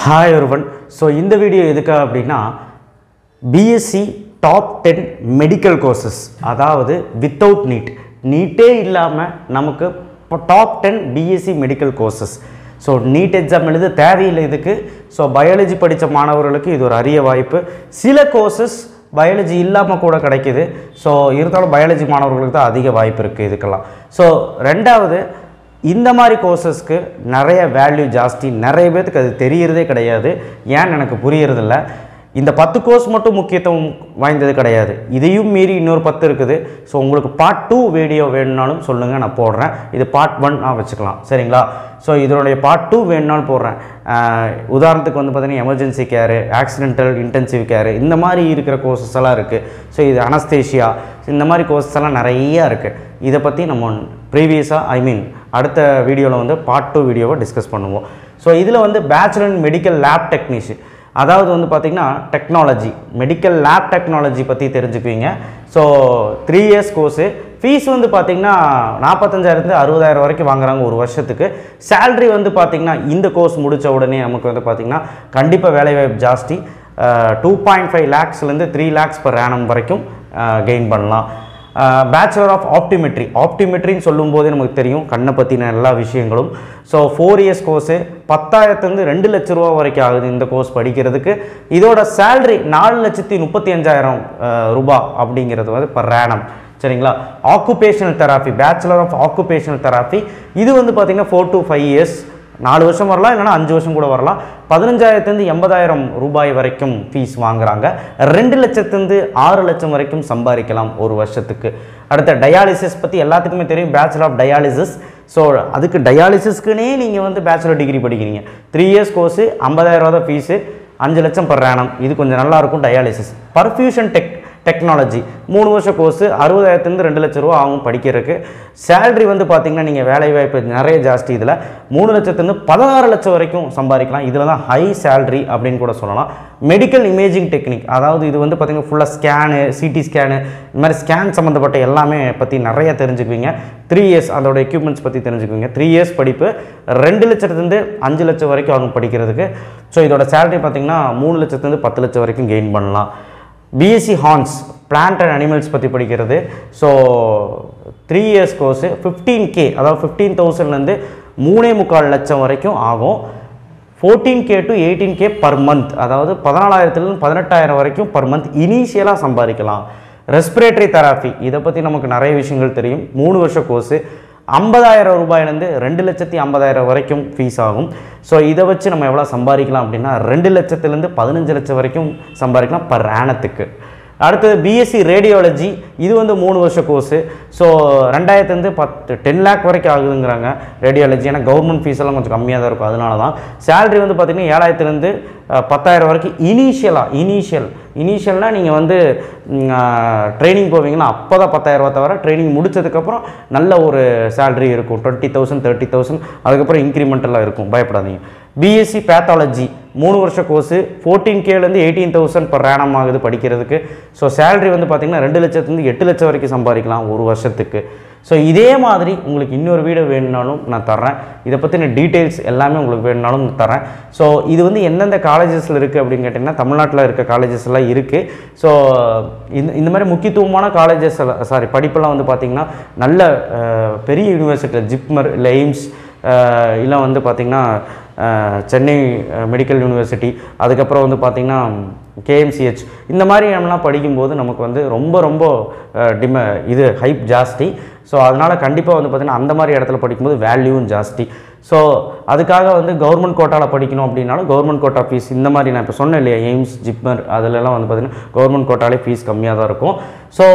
Hi everyone. So in the video எதுக்கா அப்படின்னா BSc top 10 medical courses அதாவது without NEET நீட்டே இல்லாமல் நமக்கு top 10 BSc medical courses. So NEET exam எழுத தேவையில்லை இதுக்கு. ஸோ பயாலஜி படித்த மாணவர்களுக்கு இது ஒரு அரிய வாய்ப்பு. சில கோர்சஸ் பயாலஜி இல்லாமல் கூட கிடைக்கிது. ஸோ இருந்தாலும் பயாலஜி மாணவர்களுக்கு தான் அதிக வாய்ப்பு இருக்குது இதுக்கெல்லாம். ஸோ ரெண்டாவது இந்த மாதிரி கோர்சஸ்க்கு நிறைய வேல்யூ ஜாஸ்தி. நிறைய பேருக்கு அது தெரியறதே கிடையாது. ஏன்னு எனக்கு புரியறதில்ல. இந்த 10 கோர்ஸ் மட்டும் முக்கியத்துவம் வாய்ந்தது கிடையாது. இதையும் மீறி இன்னொரு 10 இருக்குது. ஸோ உங்களுக்கு பார்ட் 2 வீடியோ வேணும்னாலும் சொல்லுங்கள், நான் போடுறேன். இது பார்ட் 1 நான் வச்சுக்கலாம், சரிங்களா? ஸோ இதனுடைய பார்ட் 2 வேணும்னாலும் போடுறேன். உதாரணத்துக்கு வந்து பார்த்திங்கன்னா எமர்ஜென்சி கேரு, ஆக்சிடென்டல் இன்டென்சிவ் கேரு, இந்த மாதிரி இருக்கிற கோர்சஸ் எல்லாம் இருக்குது. ஸோ இது அனஸ்தேஷியா, இந்த மாதிரி கோர்சஸ் எல்லாம் நிறையா இருக்குது. இதை பற்றி நம்ம ப்ரீவியஸாக அடுத்த வீடியோவில் வந்து பார்ட் 2 வீடியோவை டிஸ்கஸ் பண்ணுவோம். ஸோ இதில் வந்து bachelor in medical lab technician, அதாவது வந்து பார்த்திங்கன்னா டெக்னாலஜி, மெடிக்கல் லேப் டெக்னாலஜி பற்றி தெரிஞ்சுக்குவீங்க. So 3 years course. ஃபீஸ் வந்து பார்த்திங்கன்னா 45,000 60,000 வரைக்கும் வாங்குறாங்க ஒரு வருஷத்துக்கு. சேல்ரி வந்து பார்த்திங்கன்னா இந்த கோர்ஸ் முடித்த உடனே நமக்கு வந்து பார்த்திங்கன்னா கண்டிப்பாக வேலைவாய்ப்பு ஜாஸ்தி. 2.5 lakhsலேருந்து 3 lakhs per annum வரைக்கும் கெயின் பண்ணலாம். பேச்சுலர் ஆஃப் ஆப்டிமெட்ரின்னு சொல்லும்போதே நமக்கு தெரியும் கண்ணை பற்றின எல்லா விஷயங்களும். ஸோ 4 இயர்ஸ் கோர்ஸு 10,000 2 லட்ச ரூபா வரைக்கும் ஆகுது இந்த கோர்ஸ் படிக்கிறதுக்கு. இதோட சேல்ரி 4,35,000 ரூபா அப்படிங்கிறது வந்து per annum, சரிங்களா? Occupational therapy, bachelor of occupational therapy, இது வந்து பார்த்திங்கன்னா 4 to 5 இயர்ஸ், 4 வருஷம் வரலாம், இல்லைனா 5 வருஷம் கூட வரலாம். 15,000 80,000 ரூபாய் வரைக்கும் ஃபீஸ் வாங்குறாங்க. 2 லட்சத்துலேருந்து 6 லட்சம் வரைக்கும் சம்பாதிக்கலாம் ஒரு வருஷத்துக்கு. அடுத்த டயாலிசிஸ் பற்றி எல்லாத்துக்குமே தெரியும், பேச்சுலர் ஆஃப் டயாலிசிஸ். ஸோ அதுக்கு டயாலிசிஸ்க்குனே நீங்கள் வந்து பேச்சுலர் டிகிரி படிக்கிறீங்க. 3 இயர்ஸ் கோர்ஸு 50,000 ரூபா தான் ஃபீஸு, 5 லட்சம் per annum. இது கொஞ்சம் நல்லாயிருக்கும். டயாலிசிஸ் பர்ஃபியூஷன் டெக்னாலஜி 3 வருஷ கோர்ஸு 60,000 2 லட்ச ரூபா ஆகும் படிக்கிறதுக்கு. சேல்ரி வந்து பார்த்திங்கன்னா நீங்கள் வேலைவாய்ப்பு நிறைய ஜாஸ்தி. இதில் 3 லட்சத்துலேருந்து 16 லட்சம் வரைக்கும் சம்பாதிக்கலாம். இதில் தான் ஹை சேல்ரி அப்படின்னு கூட சொல்லலாம். மெடிக்கல் இமேஜிங் டெக்னிக், அதாவது இது வந்து பார்த்திங்கன்னா ஃபுல்லாக ஸ்கேனு, சிடி ஸ்கேனு, இந்த மாதிரி ஸ்கேன் சம்மந்தப்பட்ட எல்லாமே பற்றி நிறைய தெரிஞ்சுக்குவீங்க. 3 இயர்ஸ் அதோட எக்யூப்மெண்ட்ஸ் பற்றி தெரிஞ்சுக்குவீங்க. 3 இயர்ஸ் படிப்பு 2 லட்சத்துலேருந்து 5 லட்சம் வரைக்கும் ஆகும் படிக்கிறதுக்கு. ஸோ இதோட சேல்ரி பார்த்திங்கன்னா 3 லட்சத்துலேருந்து 10 லட்சம் வரைக்கும் கெயின் பண்ணலாம். BSc horns, plant and animals பற்றி படிக்கிறது. ஸோ 3 இயர்ஸ் கோர்ஸு 15K, அதாவது 15,000லேருந்து 3.25 லட்சம் வரைக்கும் ஆகும். 14K to 18K per month, அதாவது 14,000லேருந்து 18,000 வரைக்கும் பர் மந்த் இனிஷியலாக சம்பாதிக்கலாம். ரெஸ்பிரேட்டரி தெராப்பி, இதை பற்றி நமக்கு நிறைய விஷயங்கள் தெரியும். 3 வருஷ கோர்ஸு 50,000 ரூபாயிலேருந்து 2,50,000 வரைக்கும் ஃபீஸ் ஆகும். ஸோ இதை வச்சு நம்ம எவ்வளோ சம்பாதிக்கலாம் அப்படின்னா 2 லட்சத்துலேருந்து 15 லட்சம் வரைக்கும் சம்பாதிக்கலாம் பர் ஆனத்துக்கு. அடுத்தது BSc ரேடியாலஜி, இது வந்து 3 வருஷ கோர்ஸு. ஸோ 2,000லேருந்து 10 lakh வரைக்கும் ஆகுதுங்கிறாங்க ரேடியாலஜி. ஏன்னா கவர்மெண்ட் ஃபீஸ் எல்லாம் கொஞ்சம் கம்மியாக தான் இருக்கும், அதனால தான். சேலரி வந்து பார்த்திங்கன்னா 7,000லேருந்து 10,000 வரைக்கும் இனிஷியல்னால் நீங்கள் வந்து ட்ரைனிங் போவீங்கன்னா அப்போ தான் 10,000 ரூபா, தவிர ட்ரைனிங் முடித்ததுக்கப்புறம் நல்ல ஒரு சேலரி இருக்கும். 20,000 30,000, அதுக்கப்புறம் இன்க்ரிமெண்டெல்லாம் இருக்கும், பயப்படாதீங்க. BSc பேத்தாலஜி 3 வருஷ கோர்ஸு 14Kலேருந்து 18,000 per annum ஆகுது படிக்கிறதுக்கு. ஸோ சேலரி வந்து பார்த்திங்கன்னா 2 லட்சத்துலேருந்து 8 லட்சம் வரைக்கும் சம்பாதிக்கலாம் ஒரு வருஷத்துக்கு. ஸோ இதே மாதிரி உங்களுக்கு இன்னொரு வீடியோ வேணுனாலும் நான் தர்றேன். இதை பற்றின டீட்டெயில்ஸ் எல்லாமே உங்களுக்கு வேணுனாலும் தரேன். ஸோ இது வந்து எந்தெந்த காலேஜஸில் இருக்குது அப்படின்னு கேட்டிங்கன்னா தமிழ்நாட்டில் இருக்க காலேஜஸ் எல்லாம் இருக்குது. ஸோ இந்த மாதிரி முக்கியத்துவமான காலேஜஸ் படிப்பெல்லாம் வந்து பார்த்திங்கன்னா நல்ல பெரிய யூனிவர்சிட்டியில் ஜிப்மர் இல்லை எய்ம்ஸ் இல்லை வந்து பார்த்திங்கன்னா சென்னை மெடிக்கல் யூனிவர்சிட்டி, அதுக்கப்புறம் வந்து பார்த்திங்கன்னா KMCH, இந்த மாதிரி நம்மலாம் படிக்கும்போது நமக்கு வந்து ரொம்ப இது ஹைப் ஜாஸ்தி. ஸோ அதனால் கண்டிப்பாக வந்து பார்த்திங்கன்னா அந்த மாதிரி இடத்துல படிக்கும்போது வேல்யூவும் ஜாஸ்தி. ஸோ அதுக்காக வந்து கவர்மெண்ட் கோட்டாவில் படிக்கணும் அப்படின்னாலும் கவர்மெண்ட் கோட்டா ஃபீஸ் இந்த மாதிரி நான் இப்போ சொன்னேன் இல்லையா, எய்ம்ஸ் ஜிப்மர் அதிலெல்லாம் வந்து பார்த்திங்கன்னா கவர்மெண்ட் கோட்டாலே ஃபீஸ் கம்மியாக தான் இருக்கும். ஸோ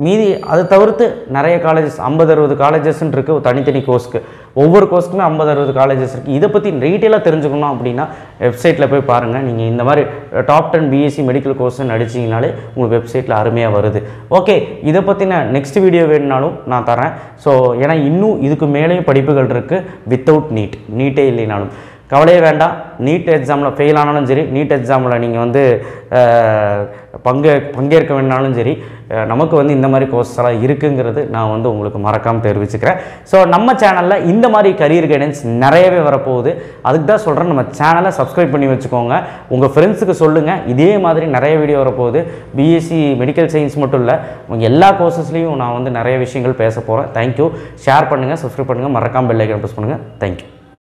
மீதி அதை தவிர்த்து நிறைய காலேஜஸ் 50-60 காலேஜஸ்ன்னு இருக்குது தனித்தனி கோர்ஸ்க்கு. ஒவ்வொரு கோர்ஸ்க்குமே 50-60 காலேஜஸ் இருக்குது. இதை பற்றி டீட்டெயிலாக தெரிஞ்சுக்கணும் அப்படின்னா வெப்சைட்டில் போய் பாருங்கள். நீங்கள் இந்த மாதிரி டாப் 10 BSc மெடிக்கல் கோர்ஸ்ன்னு அடிச்சிங்கனாலே உங்களுக்கு வெப்சைட்டில் அருமையாக வருது. ஓகே, இதை பற்றின நெக்ஸ்ட் வீடியோ வேணுனாலும் நான் தரேன். ஸோ ஏன்னா இன்னும் இதுக்கு மேலேயும் படிப்புகள் இருக்குது வித்தவுட் நீட்டே இல்லைனாலும். கவலையே வேண்டாம். நீட் எக்ஸாமில் ஃபெயில் ஆனாலும் சரி, நீட் எக்ஸாமில் நீங்கள் வந்து பங்கேற்க வேணாலும் சரி, நமக்கு வந்து இந்த மாதிரி கோர்ஸ் எல்லாம் இருக்குங்கிறது நான் வந்து உங்களுக்கு மறக்காமல் தெரிவிச்சுக்கிறேன். ஸோ நம்ம சேனலில் இந்த மாதிரி கரியர் கைடன்ஸ் நிறையவே வரப்போகுது. அதுக்கு தான் சொல்கிறேன், நம்ம சேனலை சப்ஸ்கிரைப் பண்ணி வச்சுக்கோங்க. உங்கள் ஃப்ரெண்ட்ஸுக்கு சொல்லுங்கள், இதே மாதிரி நிறைய வீடியோ வரப்போகுது. பிஎஸ்சி மெடிக்கல் சயின்ஸ் மட்டும் இல்லை, எல்லா கோர்சஸ்லேயும் நான் வந்து நிறைய விஷயங்கள் பேச போகிறேன். தேங்க்யூ. ஷேர் பண்ணுங்கள், சப்ஸ்கிரைப் பண்ணுங்கள், மறக்காமல் பெல் ஐக்கான் ப்ரெஸ் பண்ணுங்கள். தேங்க்யூ.